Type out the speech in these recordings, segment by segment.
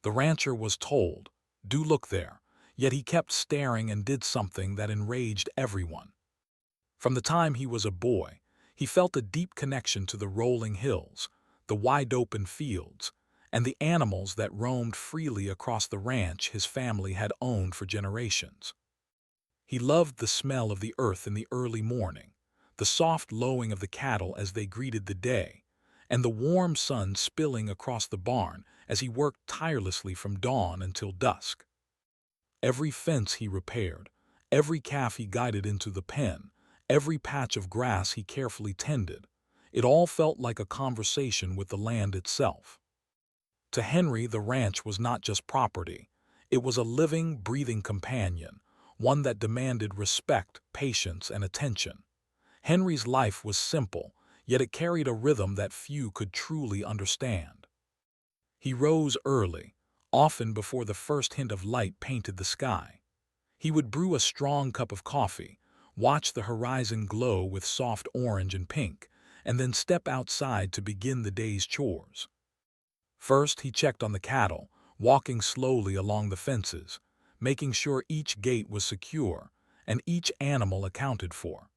The rancher was told, "Do look there," yet he kept staring and did something that enraged everyone. From the time he was a boy, he felt a deep connection to the rolling hills, the wide-open fields, and the animals that roamed freely across the ranch his family had owned for generations. He loved the smell of the earth in the early morning, the soft lowing of the cattle as they greeted the day, and the warm sun spilling across the barn as he worked tirelessly from dawn until dusk. Every fence he repaired, every calf he guided into the pen, every patch of grass he carefully tended, it all felt like a conversation with the land itself. To Henry, the ranch was not just property. It was a living, breathing companion, one that demanded respect, patience, and attention. Henry's life was simple, yet it carried a rhythm that few could truly understand. He rose early, often before the first hint of light painted the sky. He would brew a strong cup of coffee, watch the horizon glow with soft orange and pink, and then step outside to begin the day's chores. First, he checked on the cattle, walking slowly along the fences, making sure each gate was secure and each animal accounted for.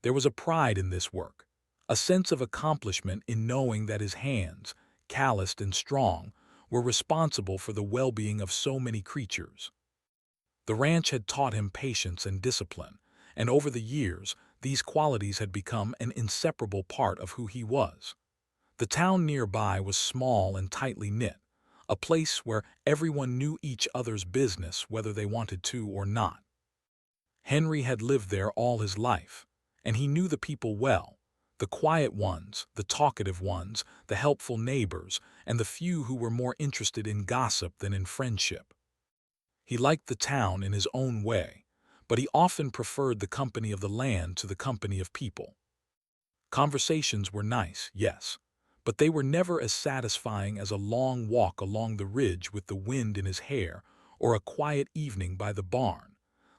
There was a pride in this work, a sense of accomplishment in knowing that his hands, calloused and strong, were responsible for the well-being of so many creatures. The ranch had taught him patience and discipline, and over the years, these qualities had become an inseparable part of who he was. The town nearby was small and tightly knit, a place where everyone knew each other's business whether they wanted to or not. Henry had lived there all his life, and he knew the people well, the quiet ones, the talkative ones, the helpful neighbors, and the few who were more interested in gossip than in friendship. He liked the town in his own way, but he often preferred the company of the land to the company of people. Conversations were nice, yes, but they were never as satisfying as a long walk along the ridge with the wind in his hair or a quiet evening by the barn,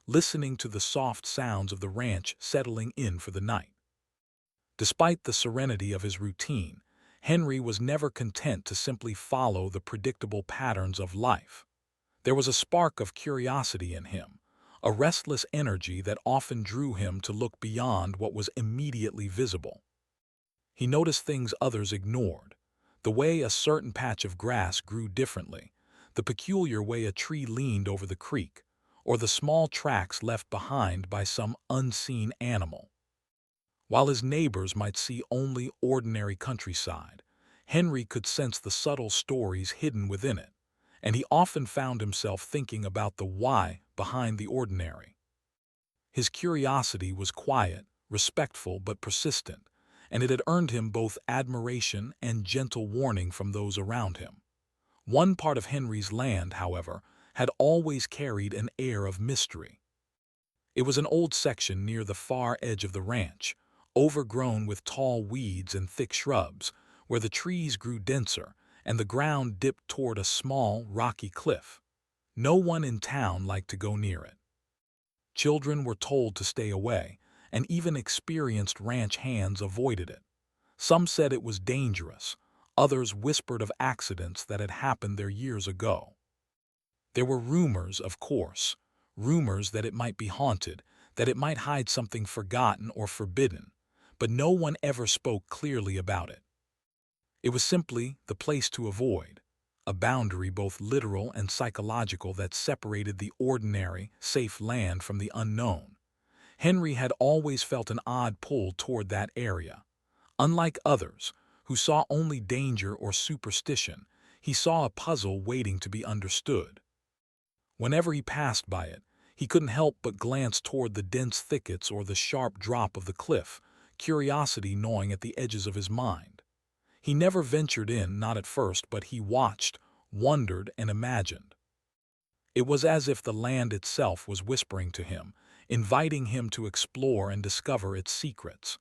listening to the soft sounds of the ranch settling in for the night. Despite the serenity of his routine, Henry was never content to simply follow the predictable patterns of life. There was a spark of curiosity in him, a restless energy that often drew him to look beyond what was immediately visible. He noticed things others ignored, the way a certain patch of grass grew differently, the peculiar way a tree leaned over the creek, or the small tracks left behind by some unseen animal. While his neighbors might see only ordinary countryside, Henry could sense the subtle stories hidden within it, and he often found himself thinking about the why behind the ordinary. His curiosity was quiet, respectful, but persistent, and it had earned him both admiration and gentle warning from those around him. One part of Henry's land, however, had always carried an air of mystery. It was an old section near the far edge of the ranch, overgrown with tall weeds and thick shrubs, where the trees grew denser and the ground dipped toward a small, rocky cliff. No one in town liked to go near it. Children were told to stay away, and even experienced ranch hands avoided it. Some said it was dangerous, others whispered of accidents that had happened there years ago. There were rumors, of course, rumors that it might be haunted, that it might hide something forgotten or forbidden, but no one ever spoke clearly about it. It was simply the place to avoid, a boundary both literal and psychological that separated the ordinary, safe land from the unknown. Henry had always felt an odd pull toward that area. Unlike others, who saw only danger or superstition, he saw a puzzle waiting to be understood. Whenever he passed by it, he couldn't help but glance toward the dense thickets or the sharp drop of the cliff, curiosity gnawing at the edges of his mind. He never ventured in, not at first, but he watched, wondered, and imagined. It was as if the land itself was whispering to him, inviting him to explore and discover its secrets.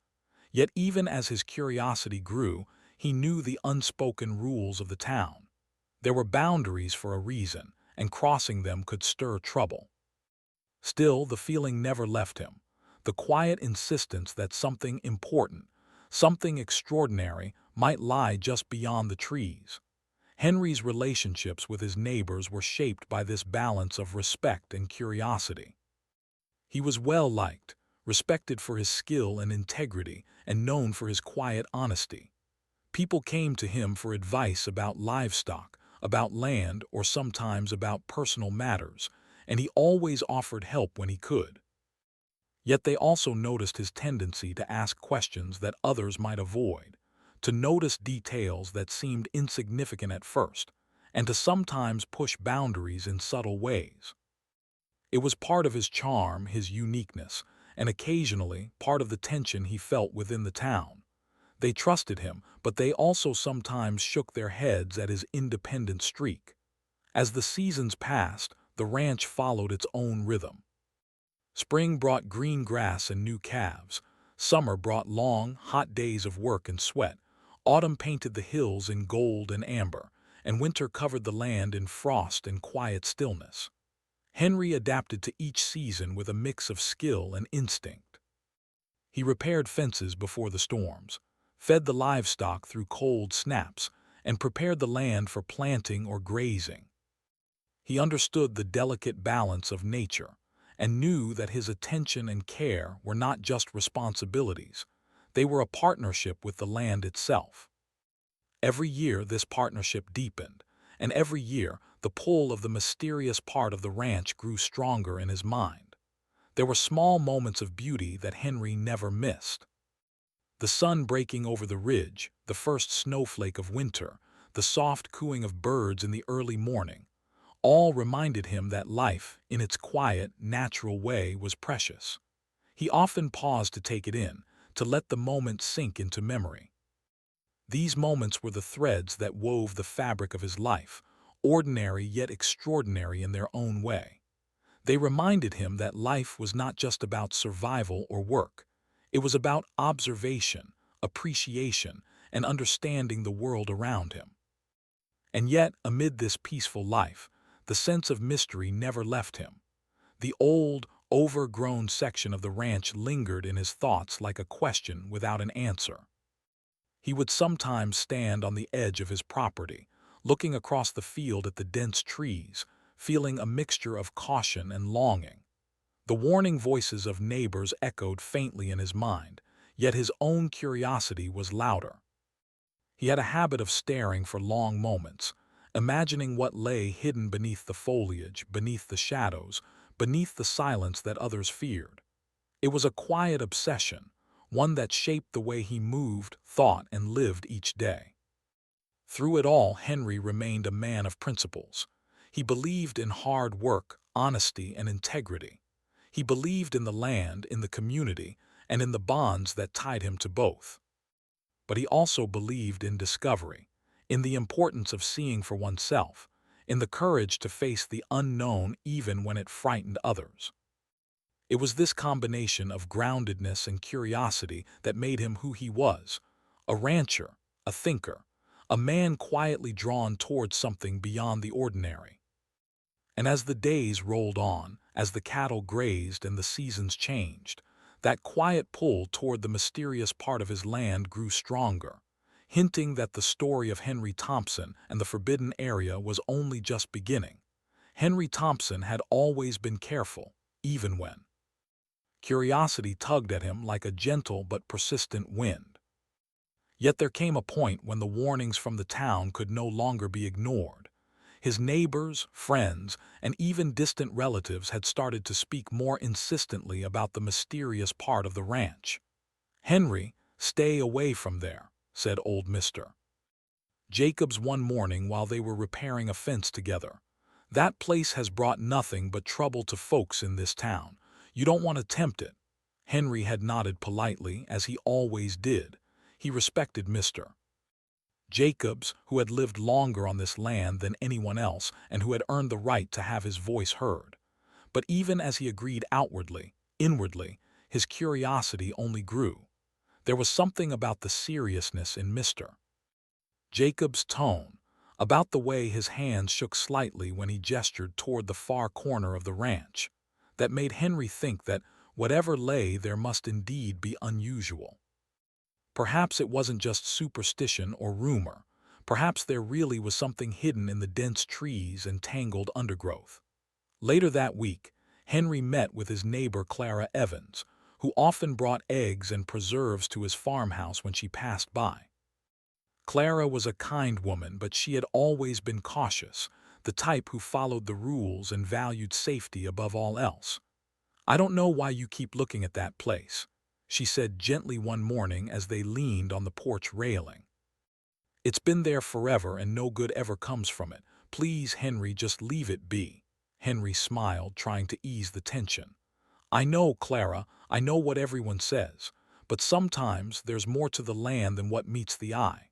Yet even as his curiosity grew, he knew the unspoken rules of the town. There were boundaries for a reason, and crossing them could stir trouble. Still, the feeling never left him, the quiet insistence that something important, something extraordinary, might lie just beyond the trees. Henry's relationships with his neighbors were shaped by this balance of respect and curiosity. He was well-liked, respected for his skill and integrity, and known for his quiet honesty. People came to him for advice about livestock, about land, or sometimes about personal matters, and he always offered help when he could. Yet they also noticed his tendency to ask questions that others might avoid, to notice details that seemed insignificant at first, and to sometimes push boundaries in subtle ways. It was part of his charm, his uniqueness, and occasionally part of the tension he felt within the town. They trusted him, but they also sometimes shook their heads at his independent streak. As the seasons passed, the ranch followed its own rhythm. Spring brought green grass and new calves. Summer brought long, hot days of work and sweat. Autumn painted the hills in gold and amber, and winter covered the land in frost and quiet stillness. Henry adapted to each season with a mix of skill and instinct. He repaired fences before the storms, fed the livestock through cold snaps, and prepared the land for planting or grazing. He understood the delicate balance of nature and knew that his attention and care were not just responsibilities, they were a partnership with the land itself. Every year this partnership deepened, and every year the pull of the mysterious part of the ranch grew stronger in his mind. There were small moments of beauty that Henry never missed. The sun breaking over the ridge, the first snowflake of winter, the soft cooing of birds in the early morning, all reminded him that life, in its quiet, natural way, was precious. He often paused to take it in, to let the moment sink into memory. These moments were the threads that wove the fabric of his life, ordinary yet extraordinary in their own way. They reminded him that life was not just about survival or work. It was about observation, appreciation, and understanding the world around him. And yet, amid this peaceful life, the sense of mystery never left him. The old, overgrown section of the ranch lingered in his thoughts like a question without an answer. He would sometimes stand on the edge of his property, looking across the field at the dense trees, feeling a mixture of caution and longing. The warning voices of neighbors echoed faintly in his mind, yet his own curiosity was louder. He had a habit of staring for long moments, imagining what lay hidden beneath the foliage, beneath the shadows, beneath the silence that others feared. It was a quiet obsession, one that shaped the way he moved, thought, and lived each day. Through it all, Henry remained a man of principles. He believed in hard work, honesty, and integrity. He believed in the land, in the community, and in the bonds that tied him to both. But he also believed in discovery, in the importance of seeing for oneself, in the courage to face the unknown even when it frightened others. It was this combination of groundedness and curiosity that made him who he was, a rancher, a thinker, a man quietly drawn towards something beyond the ordinary. And as the days rolled on, as the cattle grazed and the seasons changed, that quiet pull toward the mysterious part of his land grew stronger, hinting that the story of Henry Thompson and the forbidden area was only just beginning. Henry Thompson had always been careful, even when curiosity tugged at him like a gentle but persistent wind. Yet there came a point when the warnings from the town could no longer be ignored. His neighbors, friends, and even distant relatives had started to speak more insistently about the mysterious part of the ranch. "Henry, stay away from there," said old Mr. Jacobs one morning while they were repairing a fence together. "That place has brought nothing but trouble to folks in this town. You don't want to tempt it." Henry had nodded politely, as he always did. He respected Mr. Jacobs, who had lived longer on this land than anyone else and who had earned the right to have his voice heard. But even as he agreed outwardly, inwardly, his curiosity only grew. There was something about the seriousness in Mr. Jacobs' tone, about the way his hands shook slightly when he gestured toward the far corner of the ranch, that made Henry think that whatever lay there must indeed be unusual. Perhaps it wasn't just superstition or rumor. Perhaps there really was something hidden in the dense trees and tangled undergrowth. Later that week, Henry met with his neighbor Clara Evans, who often brought eggs and preserves to his farmhouse when she passed by. Clara was a kind woman, but she had always been cautious, the type who followed the rules and valued safety above all else. "I don't know why you keep looking at that place," she said gently one morning as they leaned on the porch railing. "It's been there forever and no good ever comes from it. Please, Henry, just leave it be." Henry smiled, trying to ease the tension. "I know, Clara, I know what everyone says, but sometimes there's more to the land than what meets the eye."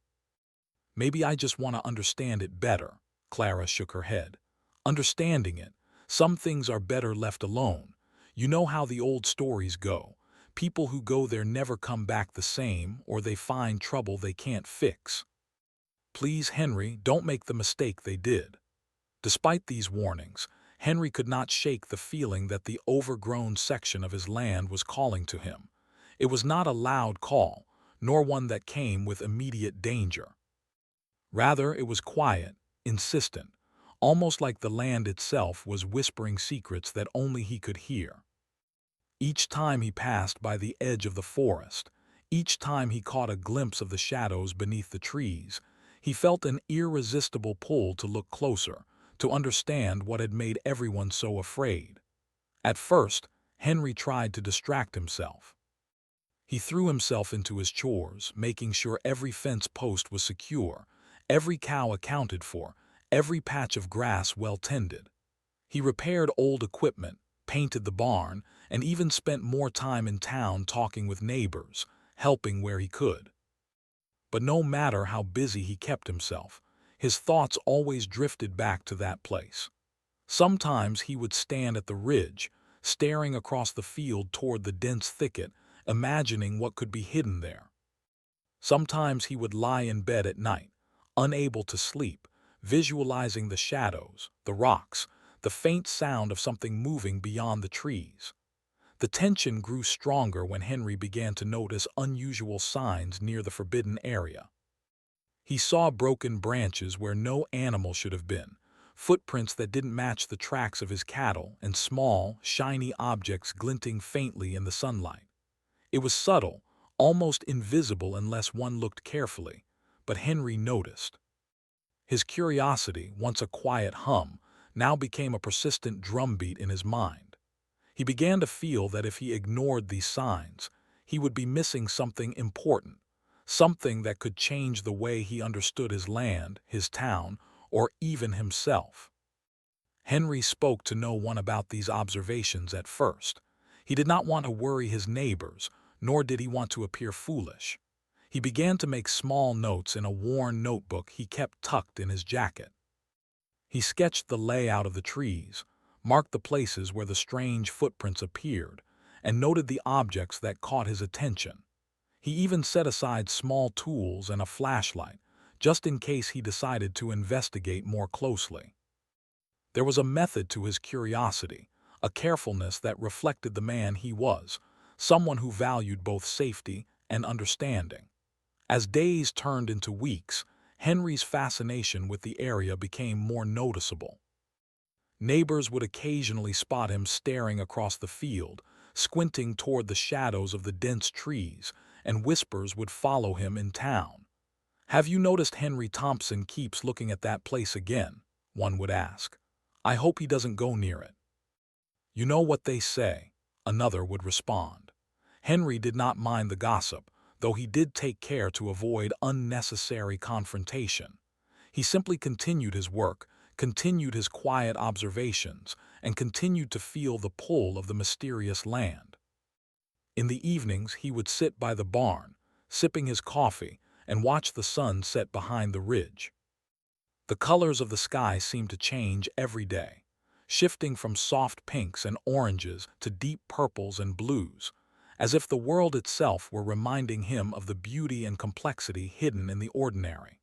"Maybe I just want to understand it better." Clara shook her head. "Understanding it. Some things are better left alone. You know how the old stories go. People who go there never come back the same, or they find trouble they can't fix." "Please, Henry, don't make the mistake they did." Despite these warnings, Henry could not shake the feeling that the overgrown section of his land was calling to him. It was not a loud call, nor one that came with immediate danger. Rather, it was quiet, insistent, almost like the land itself was whispering secrets that only he could hear. Each time he passed by the edge of the forest, each time he caught a glimpse of the shadows beneath the trees, he felt an irresistible pull to look closer, to understand what had made everyone so afraid. At first, Henry tried to distract himself. He threw himself into his chores, making sure every fence post was secure, every cow accounted for, every patch of grass well tended. He repaired old equipment, painted the barn, and even spent more time in town talking with neighbors, helping where he could. But no matter how busy he kept himself, his thoughts always drifted back to that place. Sometimes he would stand at the ridge, staring across the field toward the dense thicket, imagining what could be hidden there. Sometimes he would lie in bed at night, unable to sleep, visualizing the shadows, the rocks, the faint sound of something moving beyond the trees. The tension grew stronger when Henry began to notice unusual signs near the forbidden area. He saw broken branches where no animal should have been, footprints that didn't match the tracks of his cattle, and small, shiny objects glinting faintly in the sunlight. It was subtle, almost invisible unless one looked carefully, but Henry noticed. His curiosity, once a quiet hum, now became a persistent drumbeat in his mind. He began to feel that if he ignored these signs, he would be missing something important, something that could change the way he understood his land, his town, or even himself. Henry spoke to no one about these observations at first. He did not want to worry his neighbors, nor did he want to appear foolish. He began to make small notes in a worn notebook he kept tucked in his jacket. He sketched the layout of the trees, marked the places where the strange footprints appeared, and noted the objects that caught his attention. He even set aside small tools and a flashlight, just in case he decided to investigate more closely. There was a method to his curiosity, a carefulness that reflected the man he was, someone who valued both safety and understanding. As days turned into weeks, Henry's fascination with the area became more noticeable. Neighbors would occasionally spot him staring across the field, squinting toward the shadows of the dense trees, and whispers would follow him in town. "Have you noticed Henry Thompson keeps looking at that place again?" one would ask. "I hope he doesn't go near it." "You know what they say," another would respond. Henry did not mind the gossip, though he did take care to avoid unnecessary confrontation. He simply continued his work, continued his quiet observations, and continued to feel the pull of the mysterious land. In the evenings, he would sit by the barn, sipping his coffee, and watch the sun set behind the ridge. The colors of the sky seemed to change every day, shifting from soft pinks and oranges to deep purples and blues, as if the world itself were reminding him of the beauty and complexity hidden in the ordinary.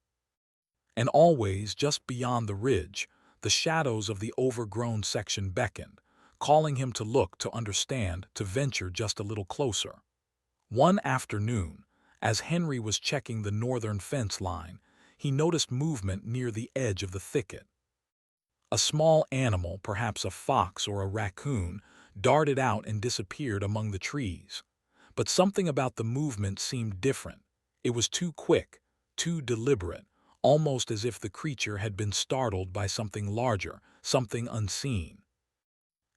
And always, just beyond the ridge, the shadows of the overgrown section beckoned, calling him to look, to understand, to venture just a little closer. One afternoon, as Henry was checking the northern fence line, he noticed movement near the edge of the thicket. A small animal, perhaps a fox or a raccoon, darted out and disappeared among the trees. But something about the movement seemed different. It was too quick, too deliberate, almost as if the creature had been startled by something larger, something unseen.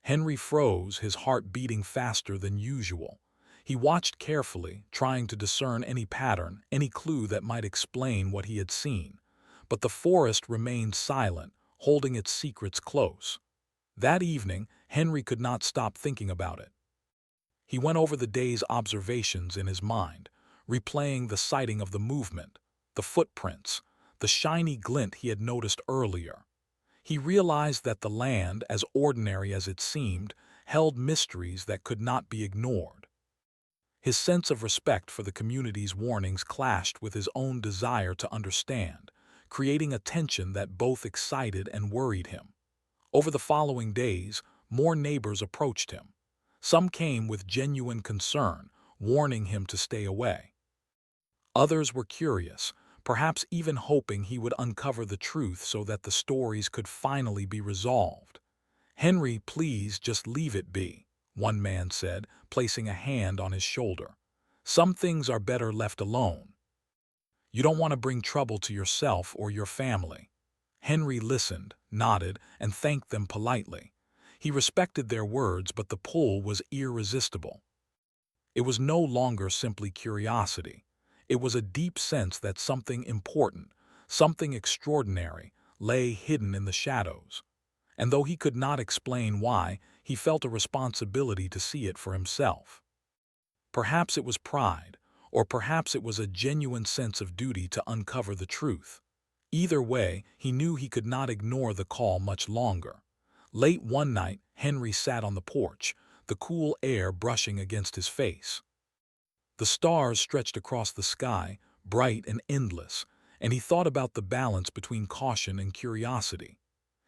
Henry froze, his heart beating faster than usual. He watched carefully, trying to discern any pattern, any clue that might explain what he had seen. But the forest remained silent, holding its secrets close. That evening, Henry could not stop thinking about it. He went over the day's observations in his mind, replaying the sighting of the movement, the footprints, the shiny glint he had noticed earlier. He realized that the land, as ordinary as it seemed, held mysteries that could not be ignored. His sense of respect for the community's warnings clashed with his own desire to understand, creating a tension that both excited and worried him. Over the following days, more neighbors approached him. Some came with genuine concern, warning him to stay away. Others were curious, perhaps even hoping he would uncover the truth so that the stories could finally be resolved. "Henry, please just leave it be," one man said, placing a hand on his shoulder. "Some things are better left alone. You don't want to bring trouble to yourself or your family." Henry listened, nodded, and thanked them politely. He respected their words, but the pull was irresistible. It was no longer simply curiosity. It was a deep sense that something important, something extraordinary, lay hidden in the shadows. And though he could not explain why, he felt a responsibility to see it for himself. Perhaps it was pride, or perhaps it was a genuine sense of duty to uncover the truth. Either way, he knew he could not ignore the call much longer. Late one night, Henry sat on the porch, the cool air brushing against his face. The stars stretched across the sky, bright and endless, and he thought about the balance between caution and curiosity.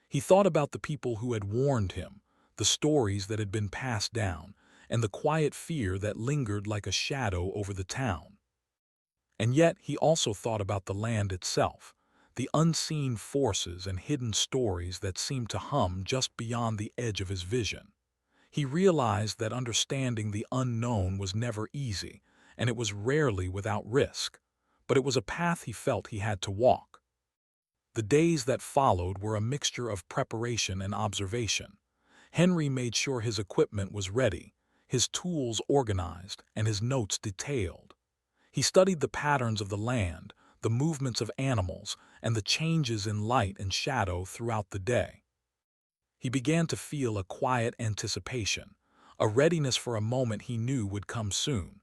He thought about the people who had warned him, the stories that had been passed down, and the quiet fear that lingered like a shadow over the town. And yet he also thought about the land itself, the unseen forces and hidden stories that seemed to hum just beyond the edge of his vision. He realized that understanding the unknown was never easy, and it was rarely without risk, but it was a path he felt he had to walk. The days that followed were a mixture of preparation and observation. Henry made sure his equipment was ready, his tools organized, and his notes detailed. He studied the patterns of the land, the movements of animals, and the changes in light and shadow throughout the day. He began to feel a quiet anticipation, a readiness for a moment he knew would come soon,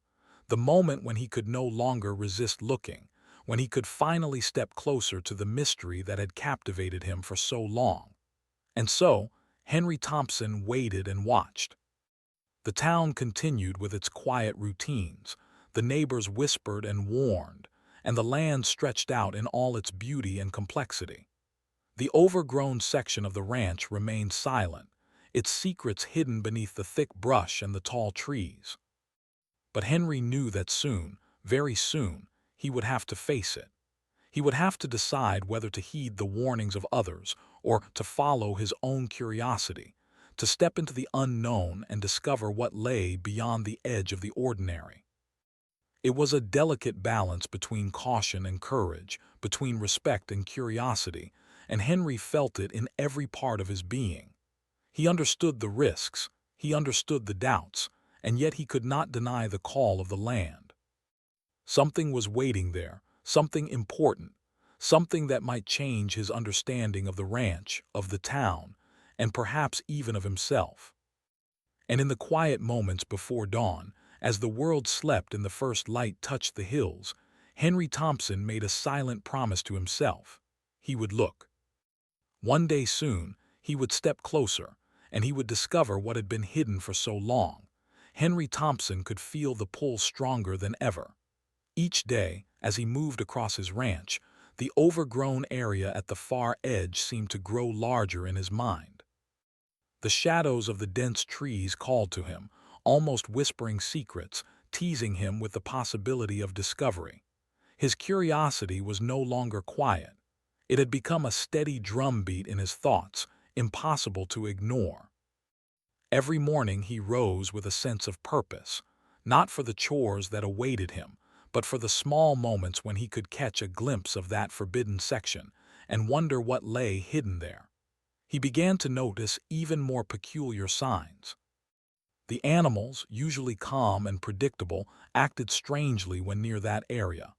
the moment when he could no longer resist looking, when he could finally step closer to the mystery that had captivated him for so long. And so, Henry Thompson waited and watched. The town continued with its quiet routines, the neighbors whispered and warned, and the land stretched out in all its beauty and complexity. The overgrown section of the ranch remained silent, its secrets hidden beneath the thick brush and the tall trees. But Henry knew that soon, very soon, he would have to face it. He would have to decide whether to heed the warnings of others or to follow his own curiosity, to step into the unknown and discover what lay beyond the edge of the ordinary. It was a delicate balance between caution and courage, between respect and curiosity, and Henry felt it in every part of his being. He understood the risks, he understood the doubts, and yet he could not deny the call of the land. Something was waiting there, something important, something that might change his understanding of the ranch, of the town, and perhaps even of himself. And in the quiet moments before dawn, as the world slept and the first light touched the hills, Henry Thompson made a silent promise to himself. He would look. One day soon, he would step closer, and he would discover what had been hidden for so long. Henry Thompson could feel the pull stronger than ever. Each day, as he moved across his ranch, the overgrown area at the far edge seemed to grow larger in his mind. The shadows of the dense trees called to him, almost whispering secrets, teasing him with the possibility of discovery. His curiosity was no longer quiet. It had become a steady drumbeat in his thoughts, impossible to ignore. Every morning he rose with a sense of purpose, not for the chores that awaited him, but for the small moments when he could catch a glimpse of that forbidden section and wonder what lay hidden there. He began to notice even more peculiar signs. The animals, usually calm and predictable, acted strangely when near that area.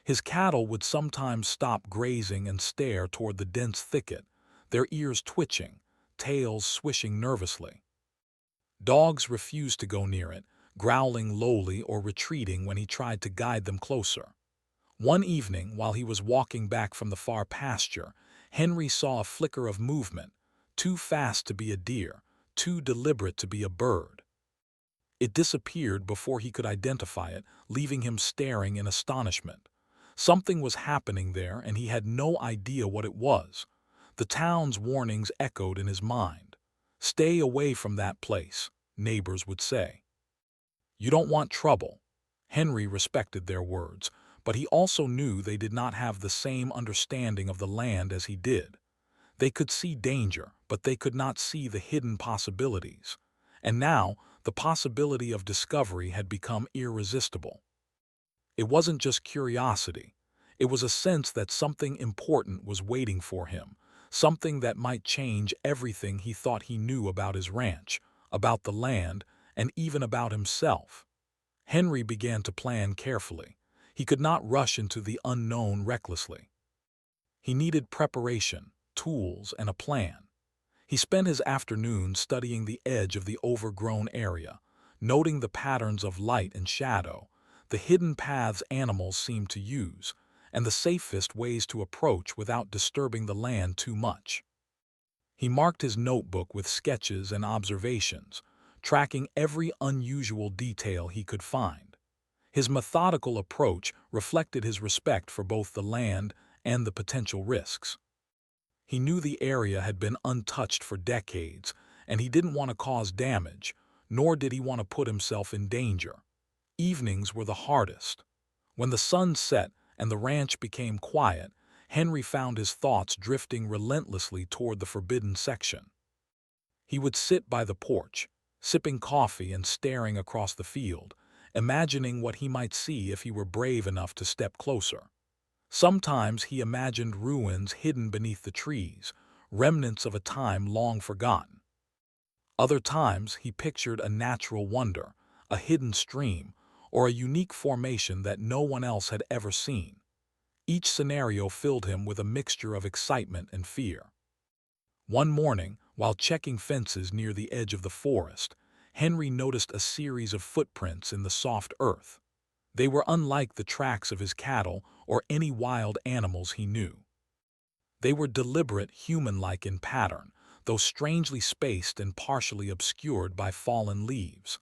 His cattle would sometimes stop grazing and stare toward the dense thicket, their ears twitching, tails swishing nervously. Dogs refused to go near it, growling lowly or retreating when he tried to guide them closer. One evening, while he was walking back from the far pasture, Henry saw a flicker of movement, too fast to be a deer, too deliberate to be a bird. It disappeared before he could identify it, leaving him staring in astonishment. Something was happening there, and he had no idea what it was. The town's warnings echoed in his mind. "Stay away from that place," neighbors would say. "You don't want trouble." Henry respected their words, but he also knew they did not have the same understanding of the land as he did. They could see danger, but they could not see the hidden possibilities. And now, the possibility of discovery had become irresistible. It wasn't just curiosity. It was a sense that something important was waiting for him, something that might change everything he thought he knew about his ranch, about the land, and even about himself. Henry began to plan carefully. He could not rush into the unknown recklessly. He needed preparation, tools, and a plan. He spent his afternoon studying the edge of the overgrown area, noting the patterns of light and shadow, the hidden paths animals seemed to use, and the safest ways to approach without disturbing the land too much. He marked his notebook with sketches and observations, tracking every unusual detail he could find. His methodical approach reflected his respect for both the land and the potential risks. He knew the area had been untouched for decades, and he didn't want to cause damage, nor did he want to put himself in danger. Evenings were the hardest. When the sun set and the ranch became quiet, Henry found his thoughts drifting relentlessly toward the forbidden section. He would sit by the porch, sipping coffee and staring across the field, imagining what he might see if he were brave enough to step closer. Sometimes he imagined ruins hidden beneath the trees, remnants of a time long forgotten. Other times he pictured a natural wonder, a hidden stream, or a unique formation that no one else had ever seen. Each scenario filled him with a mixture of excitement and fear. One morning, while checking fences near the edge of the forest, Henry noticed a series of footprints in the soft earth. They were unlike the tracks of his cattle or any wild animals he knew. They were deliberate, human-like in pattern, though strangely spaced and partially obscured by fallen leaves.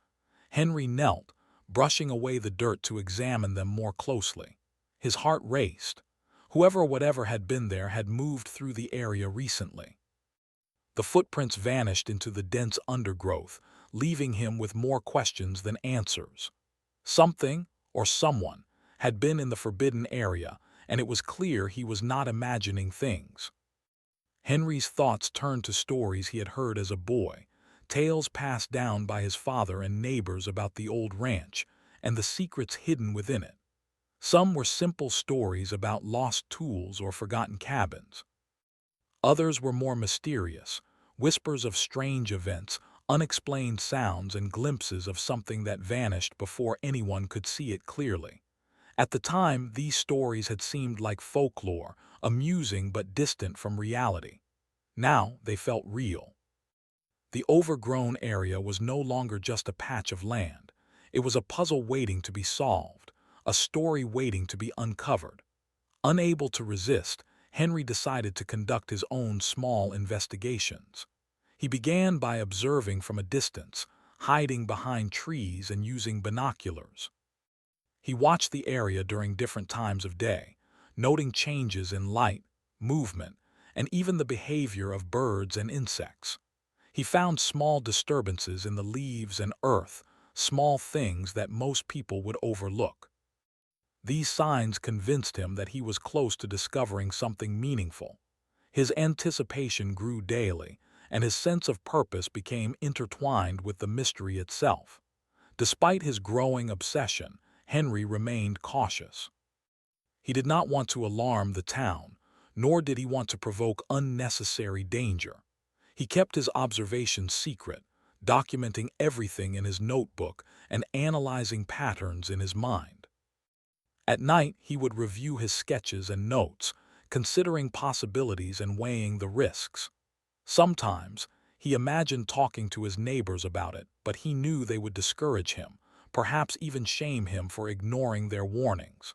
Henry knelt, brushing away the dirt to examine them more closely. His heart raced. Whoever or whatever had been there had moved through the area recently. The footprints vanished into the dense undergrowth, leaving him with more questions than answers. Something, or someone, had been in the forbidden area, and it was clear he was not imagining things. Henry's thoughts turned to stories he had heard as a boy, tales passed down by his father and neighbors about the old ranch, and the secrets hidden within it. Some were simple stories about lost tools or forgotten cabins. Others were more mysterious, whispers of strange events, unexplained sounds, and glimpses of something that vanished before anyone could see it clearly. At the time, these stories had seemed like folklore, amusing but distant from reality. Now they felt real. The overgrown area was no longer just a patch of land. It was a puzzle waiting to be solved, a story waiting to be uncovered. Unable to resist, Henry decided to conduct his own small investigations. He began by observing from a distance, hiding behind trees and using binoculars. He watched the area during different times of day, noting changes in light, movement, and even the behavior of birds and insects. He found small disturbances in the leaves and earth, small things that most people would overlook. These signs convinced him that he was close to discovering something meaningful. His anticipation grew daily, and his sense of purpose became intertwined with the mystery itself. Despite his growing obsession, Henry remained cautious. He did not want to alarm the town, nor did he want to provoke unnecessary danger. He kept his observations secret, documenting everything in his notebook and analyzing patterns in his mind. At night, he would review his sketches and notes, considering possibilities and weighing the risks. Sometimes, he imagined talking to his neighbors about it, but he knew they would discourage him, perhaps even shame him for ignoring their warnings.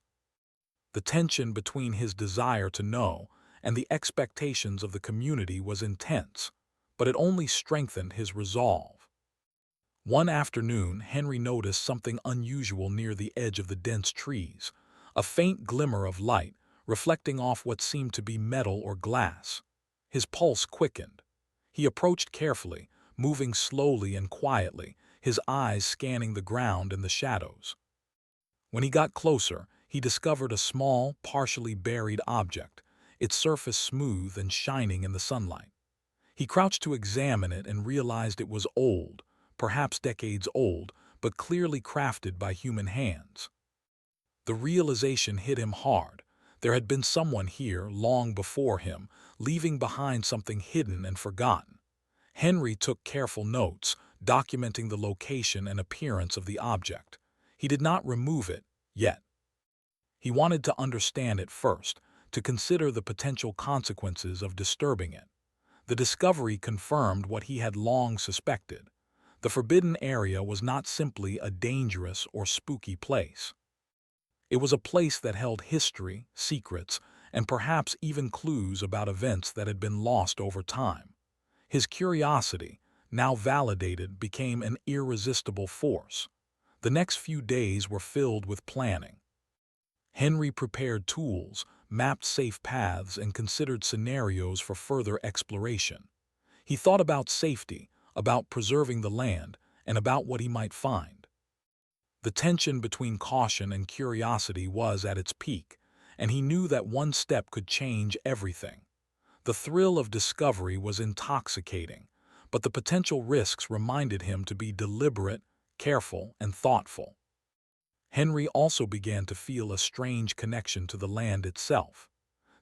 The tension between his desire to know and the expectations of the community was intense, but it only strengthened his resolve. One afternoon, Henry noticed something unusual near the edge of the dense trees, a faint glimmer of light reflecting off what seemed to be metal or glass. His pulse quickened. He approached carefully, moving slowly and quietly, his eyes scanning the ground and the shadows. When he got closer, he discovered a small, partially buried object, its surface smooth and shining in the sunlight. He crouched to examine it and realized it was old, perhaps decades old, but clearly crafted by human hands. The realization hit him hard. There had been someone here long before him, leaving behind something hidden and forgotten. Henry took careful notes, documenting the location and appearance of the object. He did not remove it yet. He wanted to understand it first, to consider the potential consequences of disturbing it. The discovery confirmed what he had long suspected. The forbidden area was not simply a dangerous or spooky place. It was a place that held history, secrets, and perhaps even clues about events that had been lost over time. His curiosity, now validated, became an irresistible force. The next few days were filled with planning. Henry prepared tools, mapped safe paths, and considered scenarios for further exploration. He thought about safety, about preserving the land, and about what he might find. The tension between caution and curiosity was at its peak, and he knew that one step could change everything. The thrill of discovery was intoxicating, but the potential risks reminded him to be deliberate, careful, and thoughtful. Henry also began to feel a strange connection to the land itself.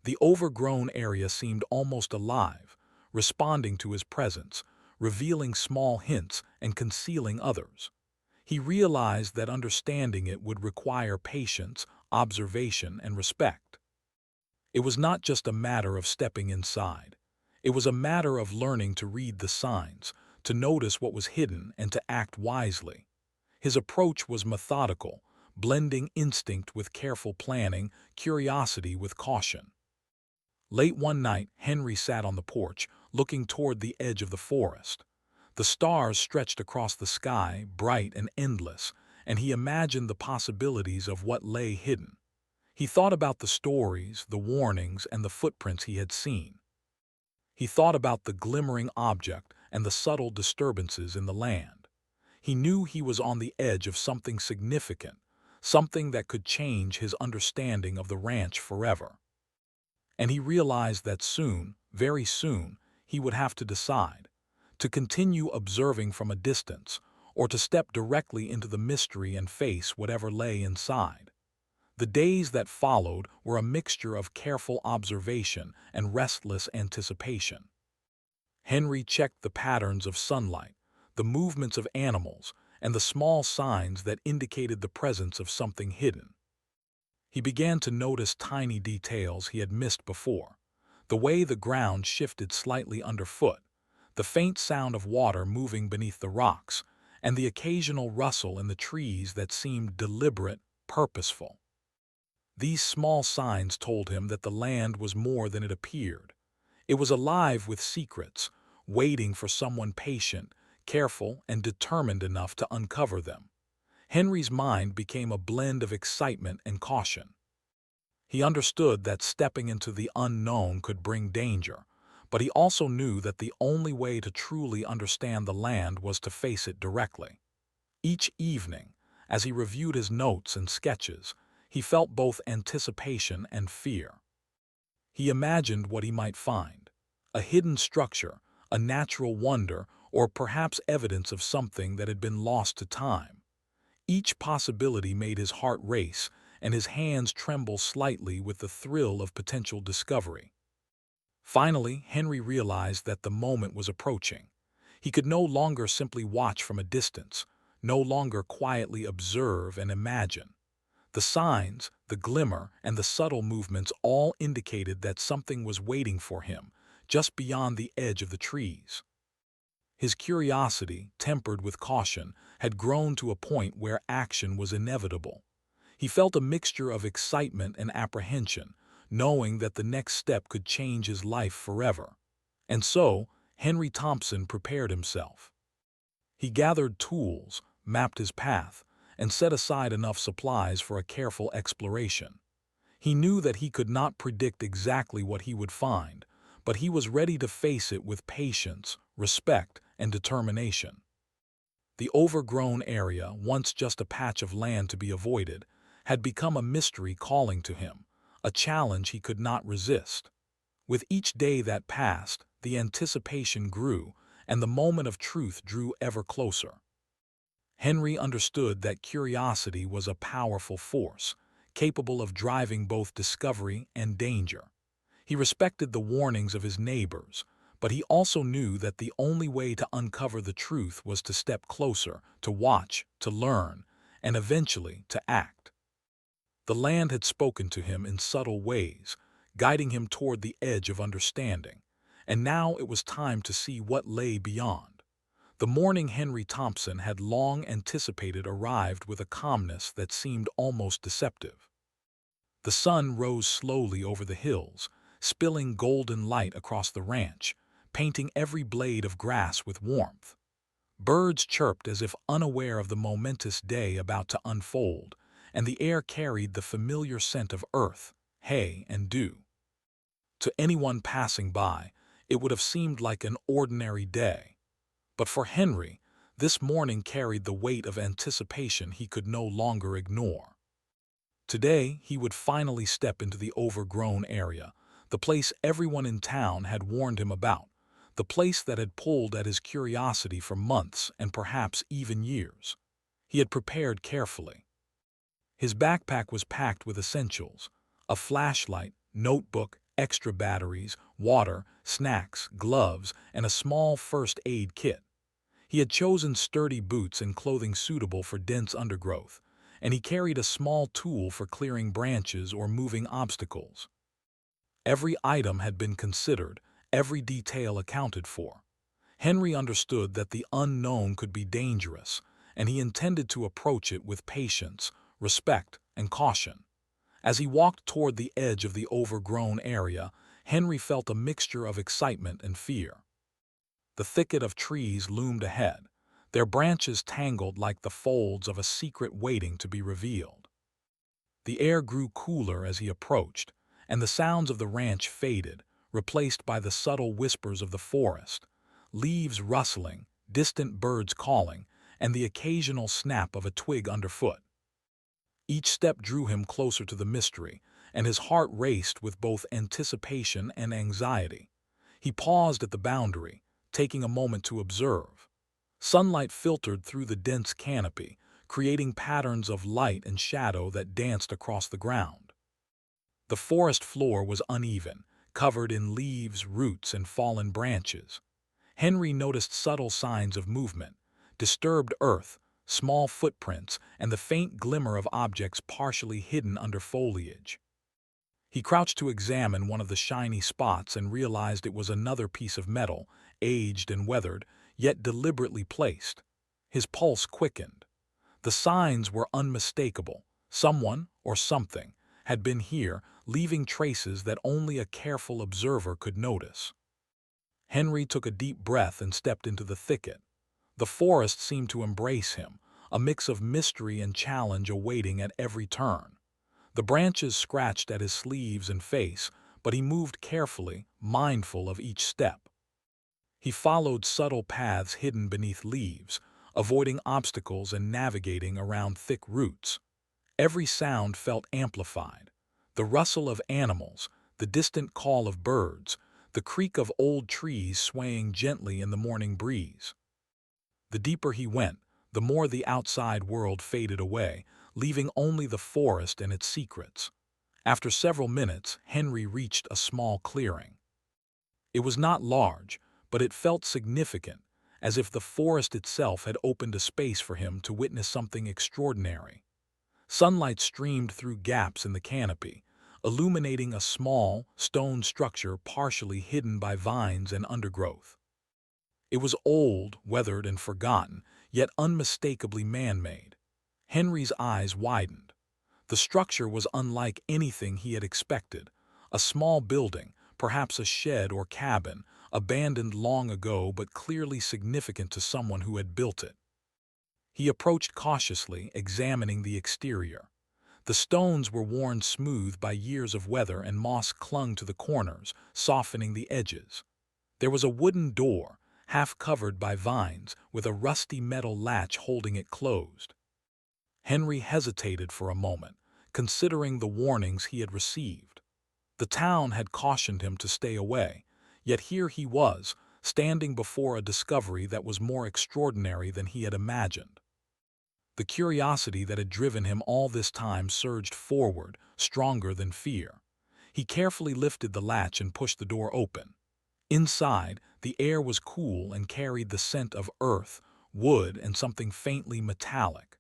The overgrown area seemed almost alive, responding to his presence, revealing small hints and concealing others. He realized that understanding it would require patience, observation, and respect. It was not just a matter of stepping inside. It was a matter of learning to read the signs, to notice what was hidden, and to act wisely. His approach was methodical, blending instinct with careful planning, curiosity with caution. Late one night, Henry sat on the porch, looking toward the edge of the forest. The stars stretched across the sky, bright and endless, and he imagined the possibilities of what lay hidden. He thought about the stories, the warnings, and the footprints he had seen. He thought about the glimmering object and the subtle disturbances in the land. He knew he was on the edge of something significant, something that could change his understanding of the ranch forever. And he realized that soon, very soon, he would have to decide, to continue observing from a distance, or to step directly into the mystery and face whatever lay inside. The days that followed were a mixture of careful observation and restless anticipation. Henry checked the patterns of sunlight, the movements of animals, and the small signs that indicated the presence of something hidden. He began to notice tiny details he had missed before, the way the ground shifted slightly underfoot, the faint sound of water moving beneath the rocks, and the occasional rustle in the trees that seemed deliberate, purposeful. These small signs told him that the land was more than it appeared. It was alive with secrets, waiting for someone patient, careful, and determined enough to uncover them. Henry's mind became a blend of excitement and caution. He understood that stepping into the unknown could bring danger, but he also knew that the only way to truly understand the land was to face it directly. Each evening, as he reviewed his notes and sketches, he felt both anticipation and fear. He imagined what he might find: a hidden structure, a natural wonder, or perhaps evidence of something that had been lost to time. Each possibility made his heart race and his hands tremble slightly with the thrill of potential discovery. Finally, Henry realized that the moment was approaching. He could no longer simply watch from a distance, no longer quietly observe and imagine. The signs, the glimmer, and the subtle movements all indicated that something was waiting for him, just beyond the edge of the trees. His curiosity, tempered with caution, had grown to a point where action was inevitable. He felt a mixture of excitement and apprehension, knowing that the next step could change his life forever. And so, Henry Thompson prepared himself. He gathered tools, mapped his path, and set aside enough supplies for a careful exploration. He knew that he could not predict exactly what he would find, but he was ready to face it with patience, respect, and determination. The overgrown area, once just a patch of land to be avoided, had become a mystery calling to him, a challenge he could not resist. With each day that passed, the anticipation grew, and the moment of truth drew ever closer. Henry understood that curiosity was a powerful force, capable of driving both discovery and danger. He respected the warnings of his neighbors, but he also knew that the only way to uncover the truth was to step closer, to watch, to learn, and eventually to act. The land had spoken to him in subtle ways, guiding him toward the edge of understanding, and now it was time to see what lay beyond. The morning Henry Thompson had long anticipated arrived with a calmness that seemed almost deceptive. The sun rose slowly over the hills, spilling golden light across the ranch, painting every blade of grass with warmth. Birds chirped as if unaware of the momentous day about to unfold, and the air carried the familiar scent of earth, hay, and dew. To anyone passing by, it would have seemed like an ordinary day. But for Henry, this morning carried the weight of anticipation he could no longer ignore. Today, he would finally step into the overgrown area, the place everyone in town had warned him about, the place that had pulled at his curiosity for months and perhaps even years. He had prepared carefully. His backpack was packed with essentials: a flashlight, notebook, extra batteries, water, snacks, gloves, and a small first aid kit. He had chosen sturdy boots and clothing suitable for dense undergrowth, and he carried a small tool for clearing branches or moving obstacles. Every item had been considered, every detail accounted for. Henry understood that the unknown could be dangerous, and he intended to approach it with patience, respect, and caution. As he walked toward the edge of the overgrown area, Henry felt a mixture of excitement and fear. The thicket of trees loomed ahead, their branches tangled like the folds of a secret waiting to be revealed. The air grew cooler as he approached, and the sounds of the ranch faded, replaced by the subtle whispers of the forest, leaves rustling, distant birds calling, and the occasional snap of a twig underfoot. Each step drew him closer to the mystery, and his heart raced with both anticipation and anxiety. He paused at the boundary, taking a moment to observe. Sunlight filtered through the dense canopy, creating patterns of light and shadow that danced across the ground. The forest floor was uneven, covered in leaves, roots, and fallen branches. Henry noticed subtle signs of movement: disturbed earth, small footprints, and the faint glimmer of objects partially hidden under foliage. He crouched to examine one of the shiny spots and realized it was another piece of metal, aged and weathered, yet deliberately placed. His pulse quickened. The signs were unmistakable. Someone, or something, had been here, leaving traces that only a careful observer could notice. Henry took a deep breath and stepped into the thicket. The forest seemed to embrace him, a mix of mystery and challenge awaiting at every turn. The branches scratched at his sleeves and face, but he moved carefully, mindful of each step. He followed subtle paths hidden beneath leaves, avoiding obstacles and navigating around thick roots. Every sound felt amplified. The rustle of animals, the distant call of birds, the creak of old trees swaying gently in the morning breeze. The deeper he went, the more the outside world faded away, leaving only the forest and its secrets. After several minutes, Henry reached a small clearing. It was not large, but it felt significant, as if the forest itself had opened a space for him to witness something extraordinary. Sunlight streamed through gaps in the canopy, illuminating a small, stone structure partially hidden by vines and undergrowth. It was old, weathered, and forgotten, yet unmistakably man-made. Henry's eyes widened. The structure was unlike anything he had expected. A small building, perhaps a shed or cabin, abandoned long ago but clearly significant to someone who had built it. He approached cautiously, examining the exterior. The stones were worn smooth by years of weather and moss clung to the corners, softening the edges. There was a wooden door, half covered by vines, with a rusty metal latch holding it closed. Henry hesitated for a moment, considering the warnings he had received. The town had cautioned him to stay away, yet here he was, standing before a discovery that was more extraordinary than he had imagined. The curiosity that had driven him all this time surged forward, stronger than fear. He carefully lifted the latch and pushed the door open. Inside, the air was cool and carried the scent of earth, wood, and something faintly metallic.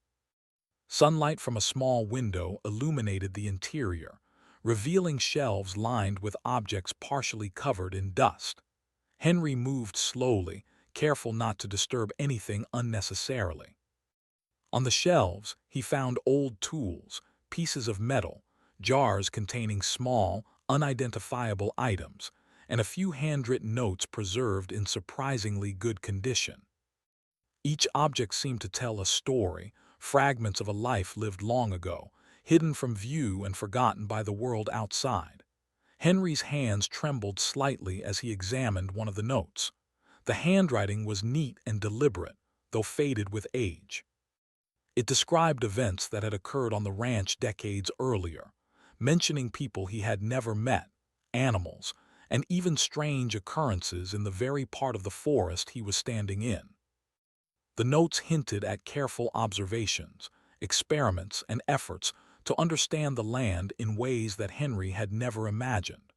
Sunlight from a small window illuminated the interior, revealing shelves lined with objects partially covered in dust. Henry moved slowly, careful not to disturb anything unnecessarily. On the shelves, he found old tools, pieces of metal, jars containing small, unidentifiable items, and a few handwritten notes preserved in surprisingly good condition. Each object seemed to tell a story, fragments of a life lived long ago, hidden from view and forgotten by the world outside. Henry's hands trembled slightly as he examined one of the notes. The handwriting was neat and deliberate, though faded with age. It described events that had occurred on the ranch decades earlier, mentioning people he had never met, animals, and even strange occurrences in the very part of the forest he was standing in. The notes hinted at careful observations, experiments, and efforts to understand the land in ways that Henry had never imagined.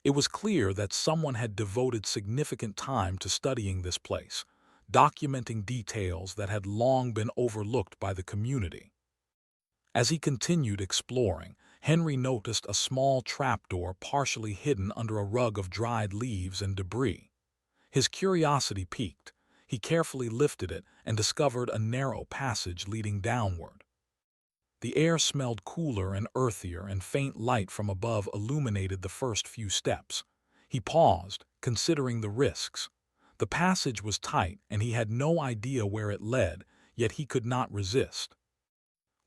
It was clear that someone had devoted significant time to studying this place, documenting details that had long been overlooked by the community. As he continued exploring, Henry noticed a small trapdoor partially hidden under a rug of dried leaves and debris. His curiosity piqued. He carefully lifted it and discovered a narrow passage leading downward. The air smelled cooler and earthier, and faint light from above illuminated the first few steps. He paused, considering the risks. The passage was tight, and he had no idea where it led, yet he could not resist.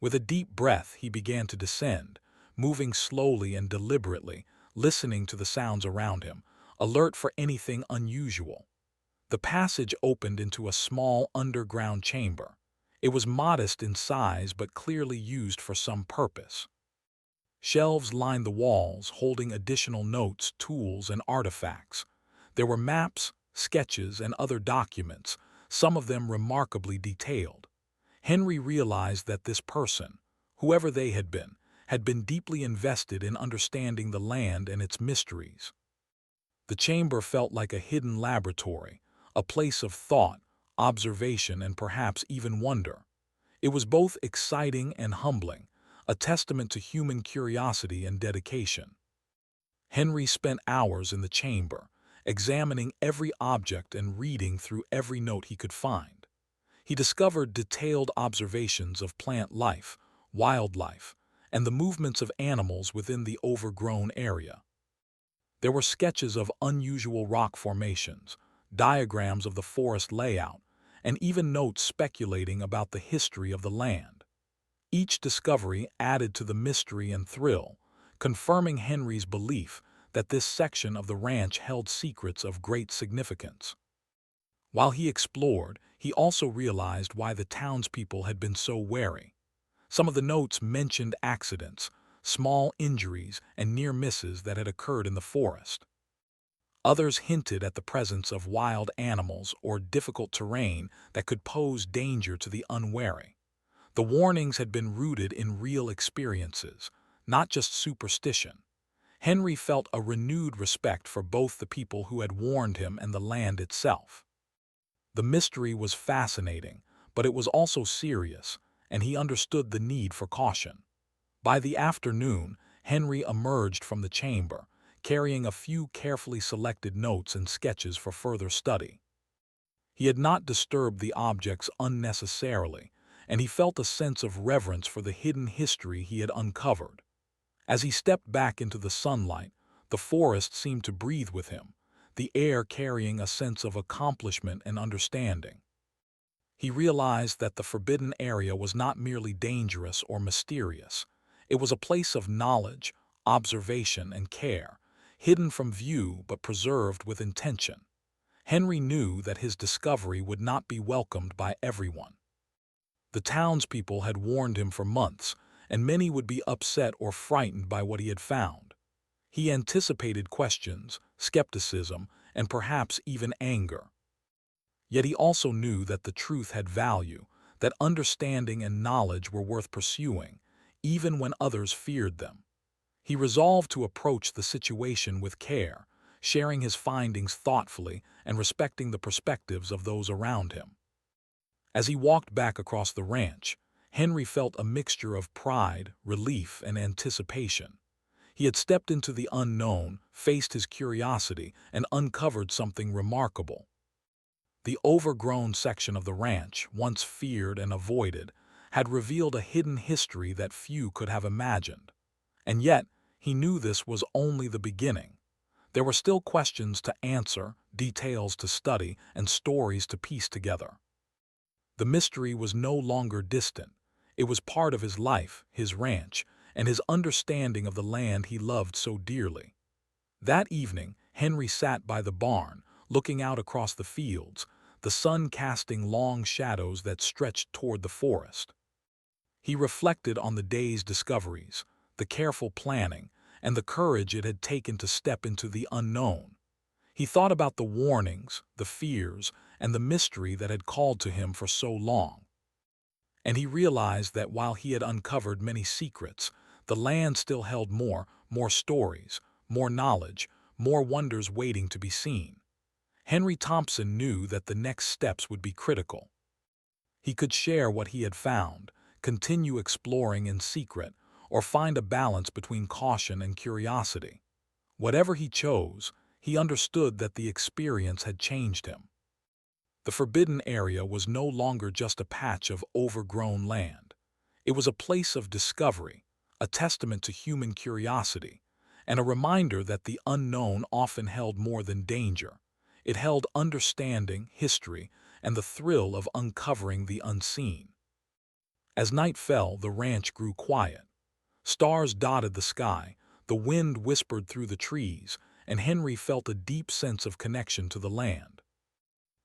With a deep breath, he began to descend, moving slowly and deliberately, listening to the sounds around him, alert for anything unusual. The passage opened into a small underground chamber. It was modest in size but clearly used for some purpose. Shelves lined the walls, holding additional notes, tools, and artifacts. There were maps, sketches, and other documents, some of them remarkably detailed. Henry realized that this person, whoever they had been deeply invested in understanding the land and its mysteries. The chamber felt like a hidden laboratory, a place of thought, observation, and perhaps even wonder. It was both exciting and humbling, a testament to human curiosity and dedication. Henry spent hours in the chamber, examining every object and reading through every note he could find. He discovered detailed observations of plant life, wildlife, and the movements of animals within the overgrown area. There were sketches of unusual rock formations, diagrams of the forest layout, and even notes speculating about the history of the land. Each discovery added to the mystery and thrill, confirming Henry's belief that this section of the ranch held secrets of great significance. While he explored, he also realized why the townspeople had been so wary. Some of the notes mentioned accidents, small injuries, and near misses that had occurred in the forest. Others hinted at the presence of wild animals or difficult terrain that could pose danger to the unwary. The warnings had been rooted in real experiences, not just superstition. Henry felt a renewed respect for both the people who had warned him and the land itself. The mystery was fascinating, but it was also serious, and he understood the need for caution. By the afternoon, Henry emerged from the chamber, carrying a few carefully selected notes and sketches for further study. He had not disturbed the objects unnecessarily, and he felt a sense of reverence for the hidden history he had uncovered. As he stepped back into the sunlight, the forest seemed to breathe with him, the air carrying a sense of accomplishment and understanding. He realized that the forbidden area was not merely dangerous or mysterious. It was a place of knowledge, observation, and care, hidden from view but preserved with intention. Henry knew that his discovery would not be welcomed by everyone. The townspeople had warned him for months, and many would be upset or frightened by what he had found. He anticipated questions, skepticism, and perhaps even anger. Yet he also knew that the truth had value, that understanding and knowledge were worth pursuing, even when others feared them. He resolved to approach the situation with care, sharing his findings thoughtfully and respecting the perspectives of those around him. As he walked back across the ranch, Henry felt a mixture of pride, relief, and anticipation. He had stepped into the unknown, faced his curiosity, and uncovered something remarkable. The overgrown section of the ranch, once feared and avoided, had revealed a hidden history that few could have imagined. And yet, he knew this was only the beginning. There were still questions to answer, details to study, and stories to piece together. The mystery was no longer distant. It was part of his life, his ranch, and his understanding of the land he loved so dearly. That evening, Henry sat by the barn, looking out across the fields, the sun casting long shadows that stretched toward the forest. He reflected on the day's discoveries, the careful planning, and the courage it had taken to step into the unknown. He thought about the warnings, the fears, and the mystery that had called to him for so long. And he realized that while he had uncovered many secrets, the land still held more stories, more knowledge, more wonders waiting to be seen. Henry Thompson knew that the next steps would be critical. He could share what he had found, continue exploring in secret, or find a balance between caution and curiosity. Whatever he chose, he understood that the experience had changed him. The forbidden area was no longer just a patch of overgrown land. It was a place of discovery, a testament to human curiosity, and a reminder that the unknown often held more than danger. It held understanding, history, and the thrill of uncovering the unseen. As night fell, the ranch grew quiet. Stars dotted the sky, the wind whispered through the trees, and Henry felt a deep sense of connection to the land.